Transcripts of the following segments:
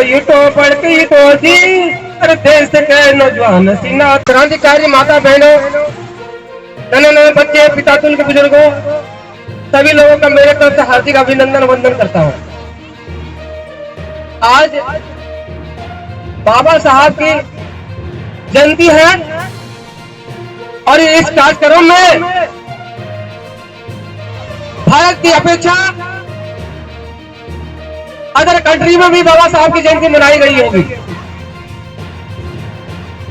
तो यूट्यूब पढ़ के जी अरे देश के नौजवान सीना क्रांतिकारी माता बहनों, नन्हे बच्चे, पिता तुल के बुजुर्गों, सभी लोगों का मेरे तरफ से हार्दिक अभिनंदन वंदन करता हूँ। आज बाबा साहब की जयंती है और इस कार्यक्रम में भारत की अपेक्षा अदर कंट्री में भी बाबा साहब की जयंती मनाई गई होगी।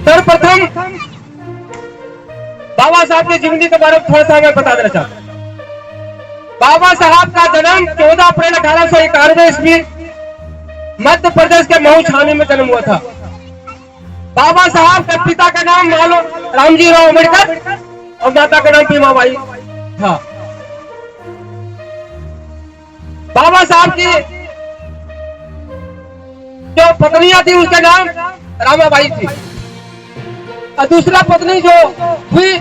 सर्वप्रथम बाबा साहब की जिंदगी के बारे में थोड़ा सा मैं बता देना चाहता हूं। बाबा साहब का जन्म 14 अप्रैल 1891 ईस्वी मध्य प्रदेश के महू छावनी में जन्म हुआ था। बाबा साहब के पिता का नाम रामजी राव अम्बेडकर और माता का नाम भीमाबाई था। बाबा साहब की जो पत्नियां थी उसका नाम रामाबाई थी और दूसरा पत्नी जो हुई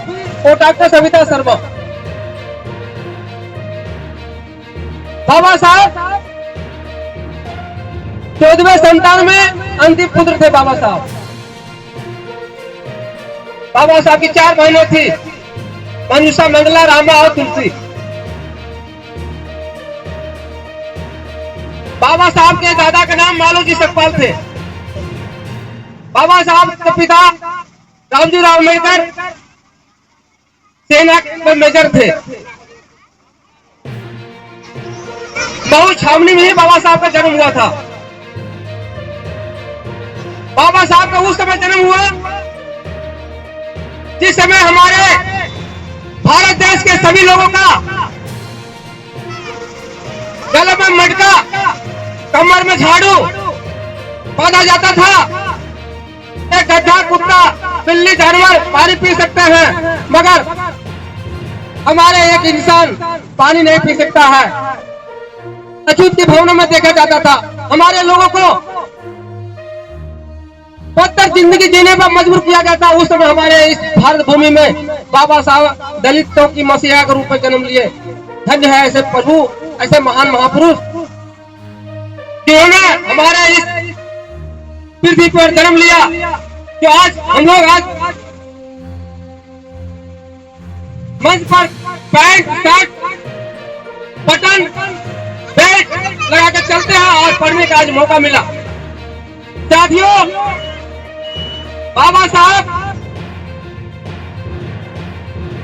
वो डॉक्टर सविता शर्मा। बाबा साहब 14वें संतान में अंतिम पुत्र थे। बाबा साहब की 4 बहनें थी, मंजूषा, मंगला, रामा और तुलसी। बाबा साहब के दादा का नाम मालोजी सकपाल थे। बाबा साहब के पिता रामजी राव अम्बेडकर सेना में मेजर थे। महू छावनी में ही बाबा साहब का जन्म हुआ था। बाबा साहब का उस समय जन्म हुआ जिस समय हमारे भारत देश के सभी लोगों का गले में मटका, कमर में झाड़ू बांधा जाता था। एक गड्ढा, कुत्ता, बिल्ली, जानवर पानी पी सकते हैं मगर हमारे एक इंसान पानी नहीं पी सकता है। अछूत के भवनों में देखा जाता था। हमारे लोगों को बदतर जिंदगी जीने पर मजबूर किया गया था। उस समय हमारे इस भारत भूमि में बाबा साहब दलितों की मसीहा के रूप में जन्म लिए। धन्य है ऐसे प्रभु, ऐसे महान महापुरुष जिन्होंने हमारे इस पृथ्वी पर जन्म लिया। जो आज हम लोग आज मंच पर पैंट, शर्ट, बटन, बेल्ट लगा के चलते हैं और पढ़ने का आज मौका मिला। साथियों, बाबा साहब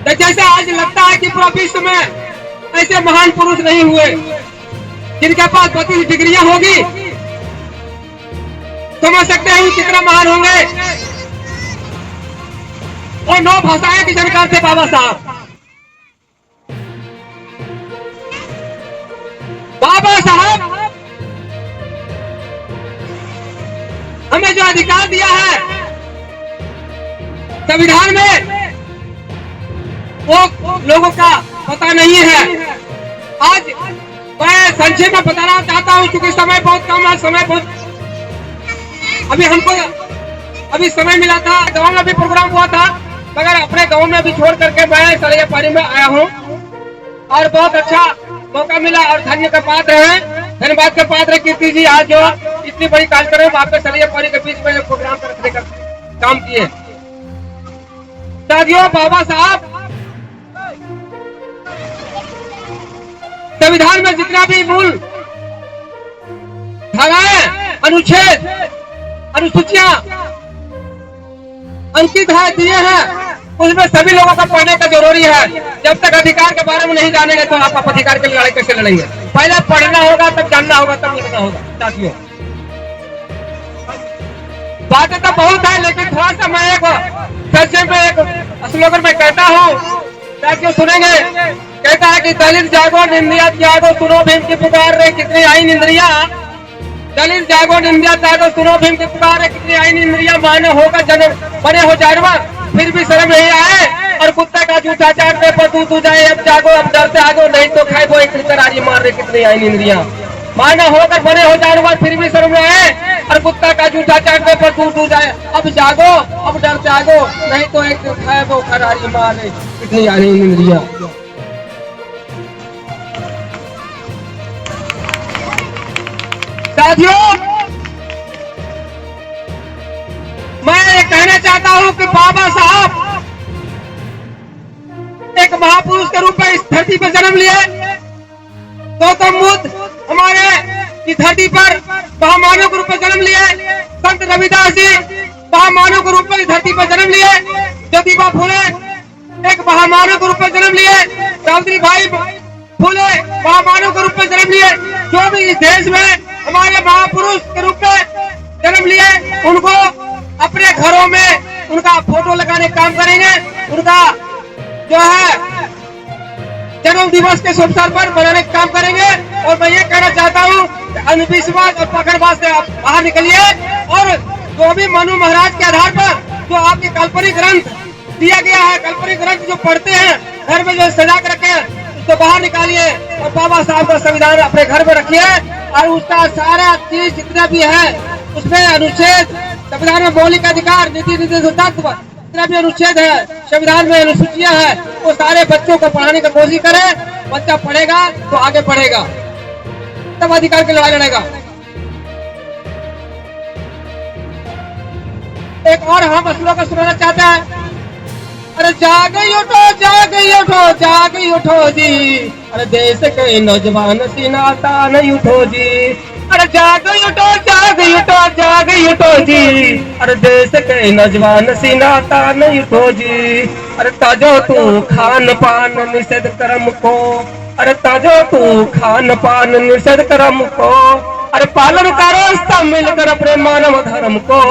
जैसे आज लगता है कि पूरा विश्व में ऐसे महान पुरुष नहीं हुए जिनके पास 32 डिग्रियां होगी। समझ सकते हैं कितना महान होंगे। और 9 भाषाएं की जानकार थे बाबा साहब। बाबा साहब हमें जो अधिकार दिया है संविधान में वो लोगों का पता नहीं है। आज मैं संक्षेप में बताना चाहता हूं क्योंकि समय बहुत कम है। समय बहुत अभी हमको समय मिला था, गांव में भी प्रोग्राम हुआ था मगर अपने गांव में भी छोड़ करके मैं सरियापारी में आया हूं और बहुत अच्छा मौका मिला और धन्य का पात्र है, धन्यवाद का पात्र कीर्ति जी। आज जो इतनी बड़ी कार्यक्रम आपके सरियापारी के बीच में प्रोग्राम रखने का काम किए। साथियों, बाबा साहब संविधान में जितना भी मूल धाराएं, अनुच्छेद, अनुसूचियां अंकित है, दिए हैं, उसमें सभी लोगों को पढ़ने का जरूरी है। जब तक अधिकार के बारे में नहीं जानेंगे तो आप अधिकार की लड़ाई कैसे लड़ेंगे? पहले पढ़ना होगा, तब जानना होगा, तब लिखना होगा। साथियों, बातें तो बहुत है लेकिन थोड़ा सा मैं एक संक्षेप में एक स्लोगन में कहता हूँ, साथियों सुनेंगे। कहता है कि दलित जागो, निंदिया त्यागो, सुनो भीम की पुकार रे कितनी आई निंद्रिया। दलित जागो, निंदिया त्यागो, सुनो भीम की पुकार रे कितनी आई निंद्रिया। माने होगा जन्म, बने हो जानवर, फिर भी शर्म नहीं आए और कुत्ते का जूठा चाटने पर तू जाए। अब जागो, अब डरते आगो, नहीं तो खाए वो एक करारी मार रहे कितनी आई निंद्रिया। माना होकर बने हो जानवर, फिर भी शर्म नहीं आए और कुत्ता का जूठा चाटने पर तू जाए। अब जागो, अब डरते आगो, नहीं तो एक खाए वो करारी मार रहे कितनी आई निंद्रिया। साथियों, हूँ कि बाबा साहब एक महापुरुष के रूप में इस धरती पर जन्म लिए। गौतम बुद्ध हमारे इस धरती पर महामानव के रूप में जन्म लिए। संत रविदास जी महामानव के रूप में इस धरती पर जन्म लिए। ज्योतिबा फुले एक महामानव के रूप में जन्म लिए। सावित्री बाई फुले महामानव के रूप में जन्म लिए। जो भी इस देश में हमारे महापुरुष के रूप में जन्म लिए, उनको अपने घरों में उनका फोटो लगाने का काम करेंगे। उनका जो है जन्म दिवस के शुभ अवसर पर बनाने का काम करेंगे। और मैं ये कहना चाहता हूँ अंधविश्वास और पकड़बाज से आप बाहर निकलिए और जो भी मनु महाराज के आधार पर जो आपके काल्पनिक ग्रंथ दिया गया है, काल्पनिक ग्रंथ जो पढ़ते हैं घर में जो सजा कर रखे हैं, उसको बाहर निकालिए और बाबा साहब का संविधान अपने घर में रखिए। और उसका सारा चीज जितना भी है उसमें अनुच्छेद, संविधान में मौलिक अधिकार, नीति निर्देश तत्व, जितना भी अनुच्छेद है संविधान में, अनुसूचियां है, वो सारे बच्चों को पढ़ाने की कोशिश करें। बच्चा पढ़ेगा तो आगे बढ़ेगा, तब अधिकार की लड़ाई लड़ेगा। एक और हम श्लोक सुनाना चाहते हैं। अरे जागे उठो जागे उठो जागे उठो जी, अरे देश के नौजवान सीनाता नहीं उठो जी। अरे जागे उठो जागे उठो जागे उठो जी, अरे देश के नौजवान सीनाता नहीं उठो जी। अरे ताजो तू खान पान निषेध कर्म को, अरे ताजो तू खान पान निषेध कर्म को, अरे पालन करो सब मिलकर अपने मानव धर्म को।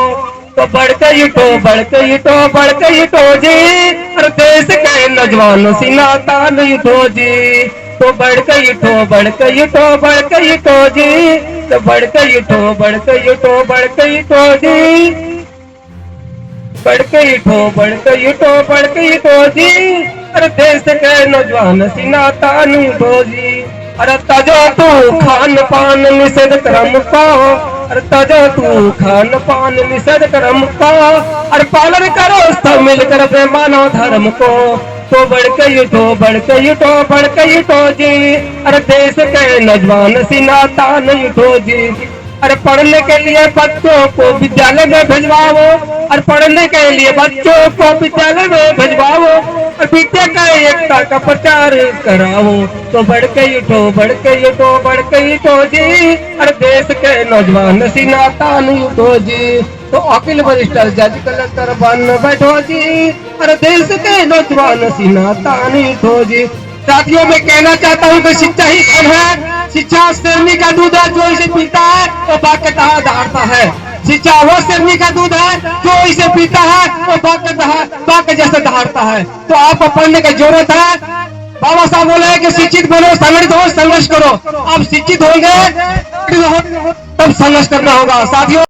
तो बढ़ के उठो बढ़ के उठो बढ़ के उठो जी, अरे देश के नौजवान सीनाता नहीं उठो जी। तो बढ़ के उठो बढ़ के उठो बढ़ के उठो जी, तो बढ़ के उठो बढ़ के उठो बढ़ के उठो जी, बढ़ के उठो बढ़ के उठो बढ़ के उठो जी, अरे देश के नौजवान सीनाता नहीं उठो जी। अरे ताजो तू खान पान निषेध कर्म को, अरे ताजो तू खान पान निषेध कर्म को, अरे पालन करो सब मिलकर अपने मानव धर्म को। तो बढ़ के उठो बढ़ के उठो बढ़ के उठो जी, अरे देश के नौजवान सीनाता नहीं उठो जी। अरे पढ़ने के लिए बच्चों को विद्यालय में भिजवाओ, और पढ़ने के लिए बच्चों को विद्यालय में भिजवाओ, और विद्या का एकता का प्रचार कराओ। तो बढ़ के उठो बढ़ के उठो बढ़ के उठो जी, अरे देश के नौजवान सीनाता नहीं उठो जी। तो अखिल वरिष्ठ जज कलेक्टर बन बैठो जी, अरे देश के नौजवान सीनाता नहीं उठो जी। साथियों मैं कहना चाहता हूँ कि शिक्षा ही धन है। शिक्षा शेरनी का दूध है, जो इसे पीता है वो बाघ के तहा दहाड़ता है। शिक्षा वो शेरनी का दूध है, जो इसे पीता है वो बाघ के जैसे दहाड़ता है। तो आपको पढ़ने की जरूरत है। बाबा साहब बोले कि शिक्षित बनो, संगठित हो, संघर्ष करो। आप शिक्षित होंगे तब संघर्ष करना होगा। साथियों